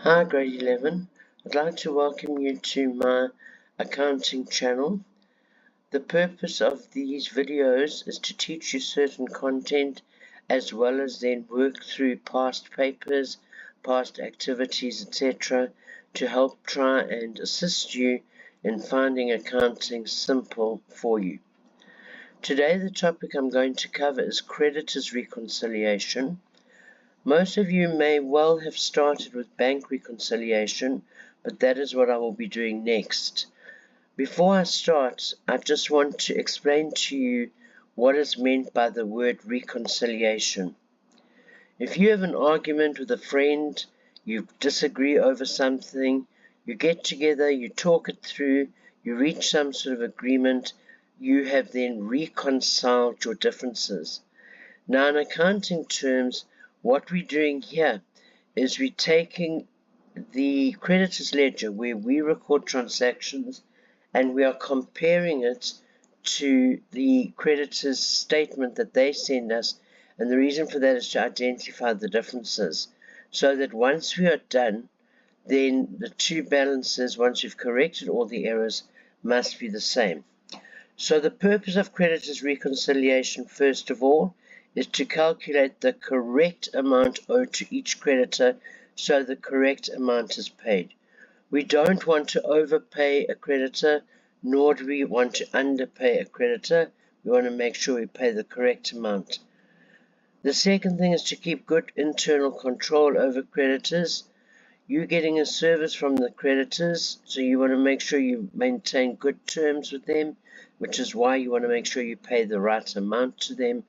Hi grade 11, I'd like to welcome you to my accounting channel. The purpose of these videos is to teach you certain content as well as then work through past papers, past activities, etc. to help try and assist you in finding accounting simple for you. Today the topic I'm going to cover is creditors reconciliation. Most of you may well have started with bank reconciliation, but that is what I will be doing next. Before I start, I just want to explain to you what is meant by the word reconciliation. If you have an argument with a friend, you disagree over something, you get together, you talk it through, you reach some sort of agreement, you have then reconciled your differences. Now, in accounting terms, what we're doing here is we're taking the creditors ledger where we record transactions and we are comparing it to the creditors statement that they send us, and the reason for that is to identify the differences so that once we are done, then the two balances, once we've corrected all the errors, must be the same. So the purpose of creditors reconciliation, first of all, is to calculate the correct amount owed to each creditor so the correct amount is paid. We don't want to overpay a creditor, nor do we want to underpay a creditor. We want to make sure we pay the correct amount. The second thing is to keep good internal control over creditors. You're getting a service from the creditors, so you want to make sure you maintain good terms with them, which is why you want to make sure you pay the right amount to them,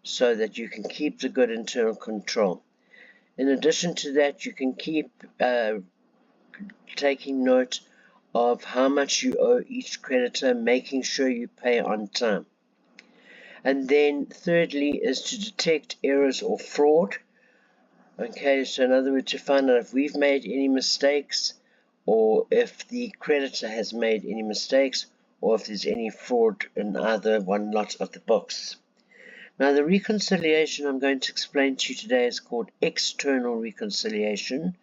so that you can keep the good internal control. In addition to that, you can keep taking note of how much you owe each creditor, making sure you pay on time. And then thirdly is to detect errors or fraud. Okay, so in other words, to find out if we've made any mistakes, or if the creditor has made any mistakes, or if there's any fraud in either one lot of the books. Now, the reconciliation I'm going to explain to you today is called external reconciliation.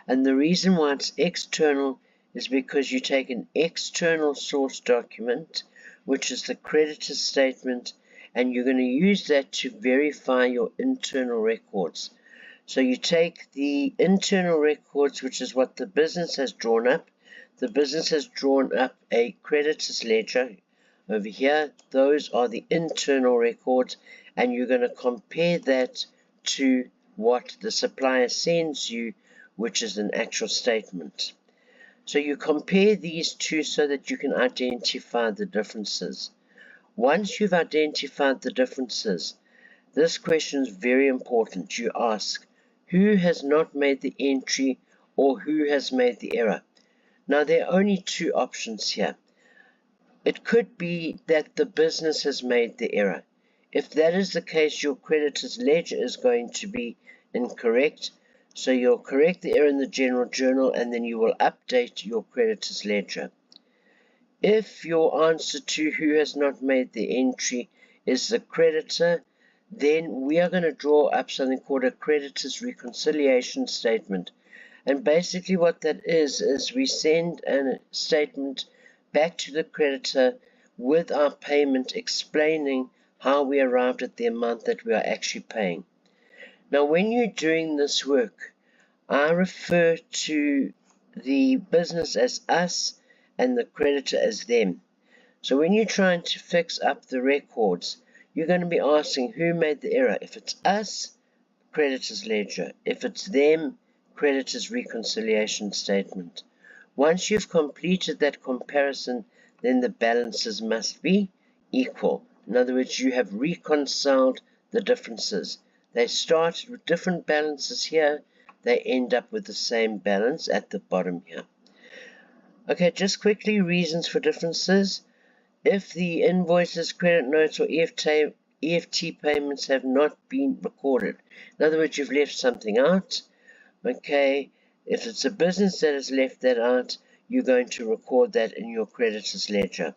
And the reason why it's external is because you take an external source document, which is the creditor's statement, and you're going to use that to verify your internal records. So you take the internal records, which is what the business has drawn up. The business has drawn up a creditor's ledger over here. Those are the internal records, and you're going to compare that to what the supplier sends you, which is an actual statement. So you compare these two so that you can identify the differences. Once you've identified the differences, this question is very important. You ask, who has not made the entry or who has made the error? Now, there are only two options here. It could be that the business has made the error. If that is the case, your creditor's ledger is going to be incorrect. So you'll correct the error in the general journal and then you will update your creditor's ledger. If your answer to who has not made the entry is the creditor, then we are going to draw up something called a creditor's reconciliation statement. And basically what that is we send a statement back to the creditor with our payment explaining how we arrived at the amount that we are actually paying. Now, when you're doing this work, I refer to the business as us and the creditor as them. So when you're trying to fix up the records, you're going to be asking who made the error. If it's us, creditor's ledger. If it's them, creditor's reconciliation statement. Once you've completed that comparison, then the balances must be equal. In other words, you have reconciled the differences. They started with different balances here. They end up with the same balance at the bottom here. Okay, just quickly, reasons for differences. If the invoices, credit notes, or EFT payments have not been recorded, in other words, you've left something out. Okay, if it's a business that has left that out, you're going to record that in your creditor's ledger.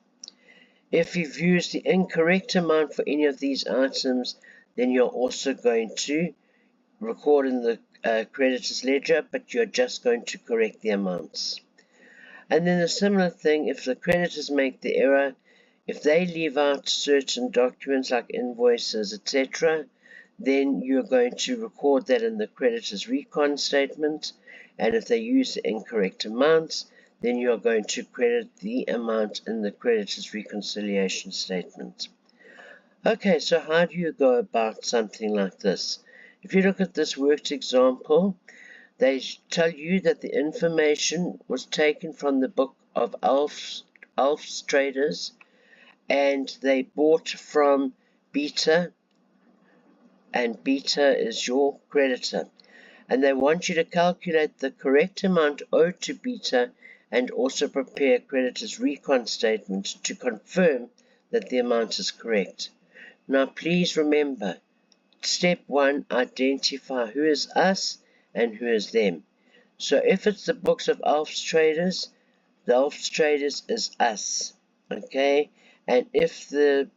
If you've used the incorrect amount for any of these items, then you're also going to record in the creditor's ledger, but you're just going to correct the amounts. And then a similar thing, if the creditors make the error, if they leave out certain documents like invoices, etc., then you're going to record that in the creditor's recon statement. And if they use the incorrect amounts, then you're going to credit the amount in the creditor's reconciliation statement. Okay, so how do you go about something like this? If you look at this worked example, they tell you that the information was taken from the book of Alf's Traders, and they bought from Beta, and Beta is your creditor. And they want you to calculate the correct amount owed to Beta and also prepare a creditor's recon statement to confirm that the amount is correct. Now please remember, step 1, identify who is us and who is them. So if it's the books of Alf's Traders, the Alf's Traders is us, okay? And if the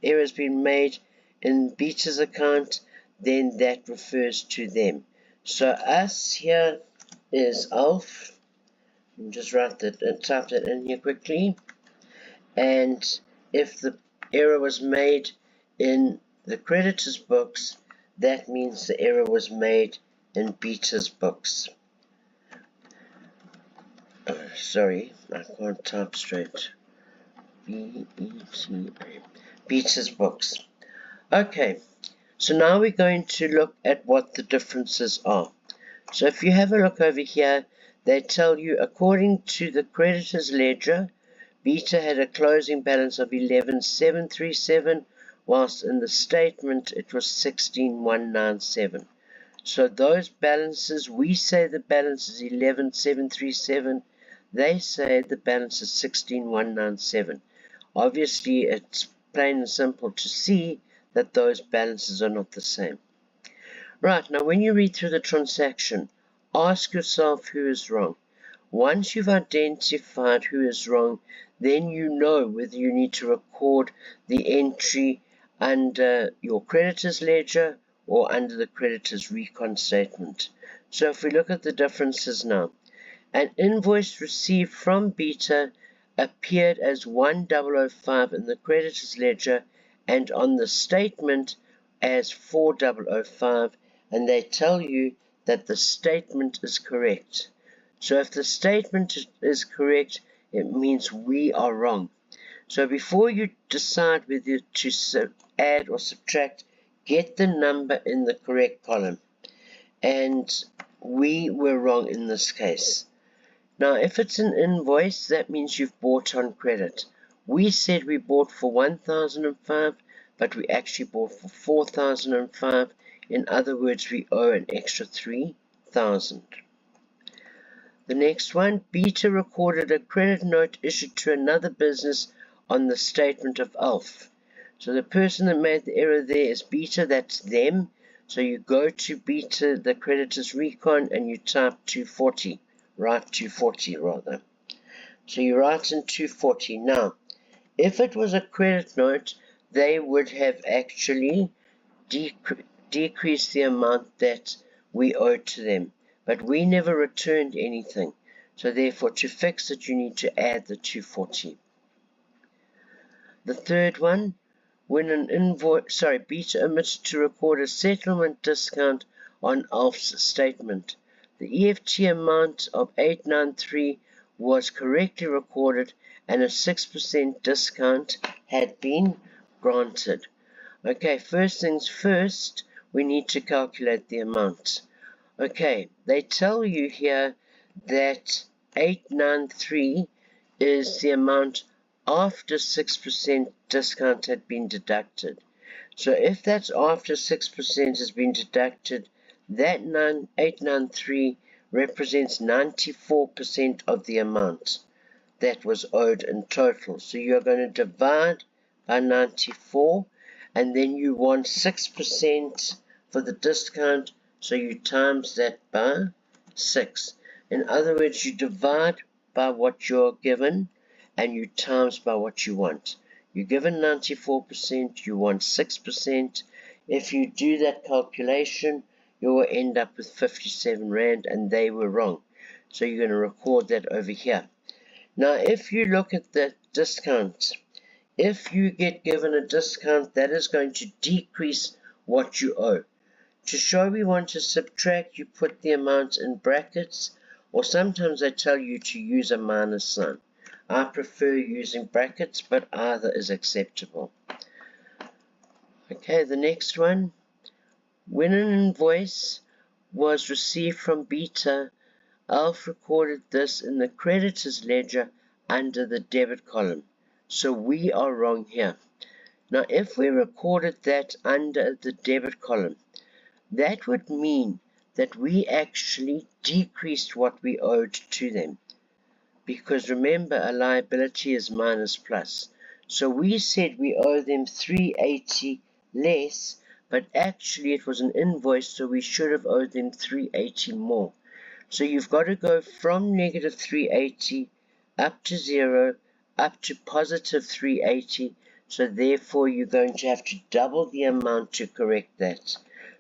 error has been made in Beta's account, then that refers to them. So us here is Alf. Just write that and type that in here quickly. And if the error was made in the creditor's books, that means the error was made in Beta's books. Oh, sorry, I can't type straight. B-E-T-A. Beta's books. Okay, so now we're going to look at what the differences are. So if you have a look over here, they tell you according to the creditor's ledger, Beta had a closing balance of 11,737, whilst in the statement it was 16,197. So those balances, we say the balance is 11,737, they say the balance is 16,197. Obviously, it's plain and simple to see that those balances are not the same. Right, now when you read through the transaction, ask yourself who is wrong. Once you've identified who is wrong, then you know whether you need to record the entry under your creditor's ledger or under the creditor's recon statement. So if we look at the differences now, an invoice received from Beta appeared as 1005 in the creditor's ledger and on the statement as 4005, and they tell you that the statement is correct. So if the statement is correct, it means we are wrong. So before you decide whether to add or subtract, get the number in the correct column. And we were wrong in this case. Now if it's an invoice, that means you've bought on credit. We said we bought for 1,005, but we actually bought for 4,005. In other words, we owe an extra 3,000. The next one, Beta recorded a credit note issued to another business on the statement of Alf. So the person that made the error there is Beta, that's them. So you go to Beta, the creditor's recon, and you type 240. Write 240 rather. So you write in 240. Now, if it was a credit note, they would have actually decreased the amount that we owed to them. But we never returned anything. So therefore, to fix it, you need to add the 240. The third one, when an invoice, Beta omitted to record a settlement discount on Alf's statement. The EFT amount of 893 was correctly recorded and a 6% discount had been granted. Okay, first things first, we need to calculate the amount. Okay, they tell you here that 893 is the amount after 6% discount had been deducted. So if that's after 6% has been deducted, that 893 represents 94% of the amount that was owed in total. So you're going to divide by 94, and then you want 6% for the discount, so you times that by 6. In other words, you divide by what you're given, and you times by what you want. You're given 94%, you want 6%. If you do that calculation, you will end up with 57 Rand, and they were wrong. So you're going to record that over here. Now, if you look at the discount, if you get given a discount, that is going to decrease what you owe. To show we want to subtract, you put the amount in brackets, or sometimes they tell you to use a minus sign. I prefer using brackets, but either is acceptable. Okay, the next one. When an invoice was received from Beta, Alf recorded this in the creditors ledger under the debit column. So we are wrong here. Now, if we recorded that under the debit column, that would mean that we actually decreased what we owed to them. Because remember, a liability is minus plus. So we said we owe them 380 less, but actually it was an invoice, so we should have owed them 380 more. So you've got to go from negative 380 up to 0, up to positive 380. So therefore you're going to have to double the amount to correct that.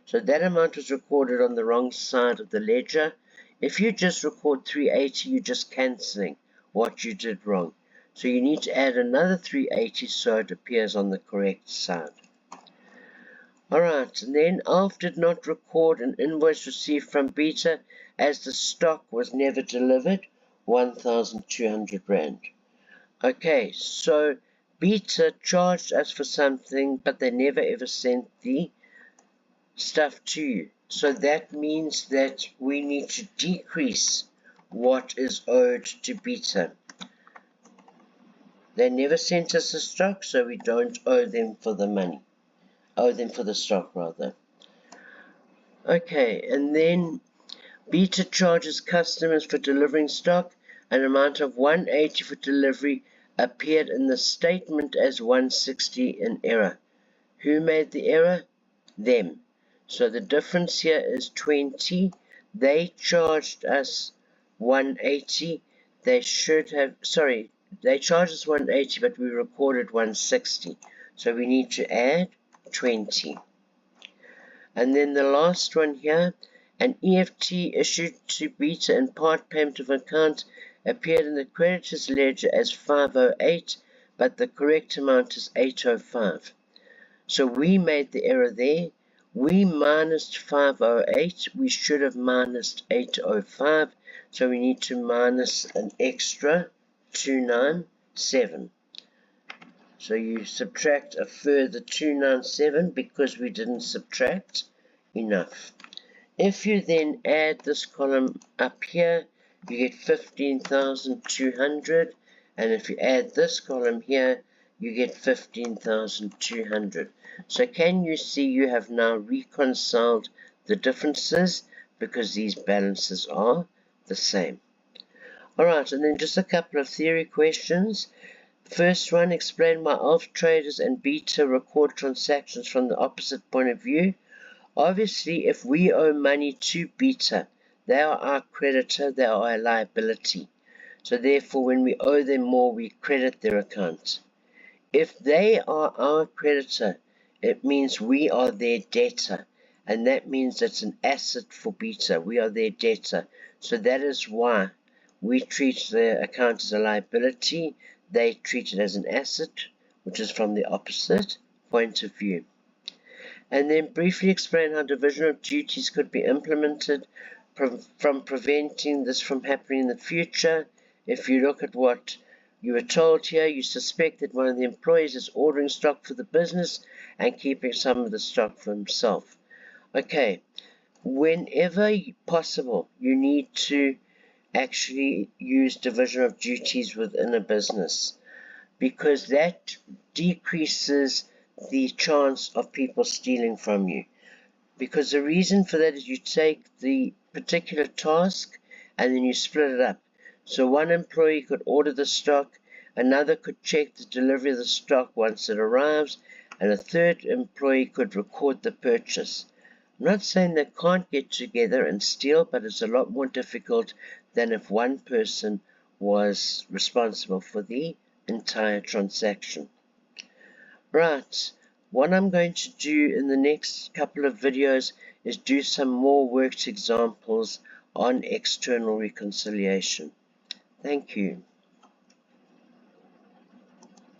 So that amount was recorded on the wrong side of the ledger. If you just record 380, you're just cancelling what you did wrong. So you need to add another 380 so it appears on the correct side. Alright, and then Alf did not record an invoice received from Beta as the stock was never delivered, 1,200 Rand. Okay, so Beta charged us for something, but they never ever sent the stuff to you. So that means that we need to decrease what is owed to Beta. They never sent us the stock, so we don't owe them for the money. Owe them for the stock, rather. Okay, and then Beta charges customers for delivering stock. An amount of 180 for delivery appeared in the statement as 160 in error. Who made the error? Them. So the difference here is 20. They charged us 180. They should have, sorry, they charged us 180, but we recorded 160. So we need to add 20. And then the last one here, an EFT issued to Beta in part payment of account appeared in the creditors ledger as 508, but the correct amount is 805. So we made the error there. We minused 508. We should have minused 805. So we need to minus an extra 297. So you subtract a further 297 because we didn't subtract enough. If you then add this column up here, you get 15,200. And if you add this column here, you get 15,200. So can you see you have now reconciled the differences because these balances are the same. Alright, and then just a couple of theory questions. First one, explain why Alf traders and Beta record transactions from the opposite point of view. Obviously, if we owe money to Beta, they are our creditor, they are our liability. So therefore, when we owe them more, we credit their account. If they are our creditor, it means we are their debtor. And that means it's an asset for Beta. We are their debtor. So that is why we treat their account as a liability. They treat it as an asset, which is from the opposite point of view. And then briefly explain how division of duties could be implemented from preventing this from happening in the future. If you look at what you were told here, you suspect that one of the employees is ordering stock for the business and keeping some of the stock for himself. Okay, whenever possible, you need to actually use division of duties within a business, because that decreases the chance of people stealing from you. Because the reason for that is you take the particular task and then you split it up. So one employee could order the stock, another could check the delivery of the stock once it arrives, and a third employee could record the purchase. I'm not saying they can't get together and steal, but it's a lot more difficult than if one person was responsible for the entire transaction. Right, what I'm going to do in the next couple of videos is do some more worked examples on external reconciliation. Thank you.